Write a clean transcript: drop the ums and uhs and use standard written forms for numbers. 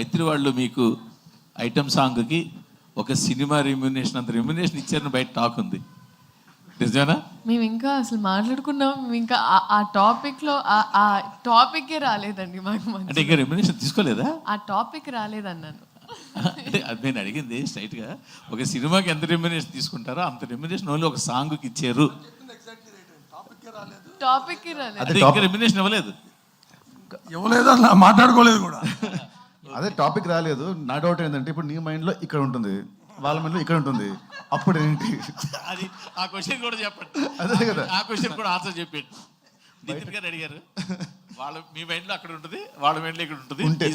మైత్రి వాళ్ళు మీకు ఐటమ్ సాంగ్కి ఒక సినిమా రెమ్యునేషన్ అంత రెమ్యునేషన్ ఇచ్చారని బయట టాక్ ఉంది, నిజమేనా? మేము ఇంకా అసలు మాట్లాడుకున్నాం, ఇంకా ఆ టాపిక్లో ఆ టాపిక్కే రాలేదండి మాకు. అంటే ఇంకా రెమ్యునేషన్ తీసుకోలేదా? ఆ టాపిక్ రాలేదన్నాను. అంటే అది నేను అడిగింది స్ట్రైట్గా, ఒక సినిమాకి ఎంత రెమ్యునేషన్ తీసుకుంటారో అంత రెమ్యునేషన్ ఓన్లీ ఒక సాంగ్కి ఇచ్చారు. టాపిక్కి రాలేదు, అదే ఇంకా రెమ్యునేషన్ ఇవ్వలేదు అలా మాట్లాడుకోలేదు కూడా. అదే టాపిక్ రాలేదు. నా డౌట్ ఏంటంటే ఇప్పుడు నీ మైండ్లో ఇక్కడ ఉంటుంది, వాళ్ళ మైండ్లో ఇక్కడ ఉంటుంది, అప్పుడు ఏంటి? అది ఆ క్వశ్చన్ కూడా చెప్పండి. అదే కదా, ఆ క్వశ్చన్ కూడా ఆన్సర్ చెప్పండి. నితిన్ గారు అడిగారు, వాళ్ళ మీ మైండ్లో అక్కడ ఉంటుంది, వాళ్ళ మైండ్లో ఇక్కడ ఉంటుంది. ఉంటే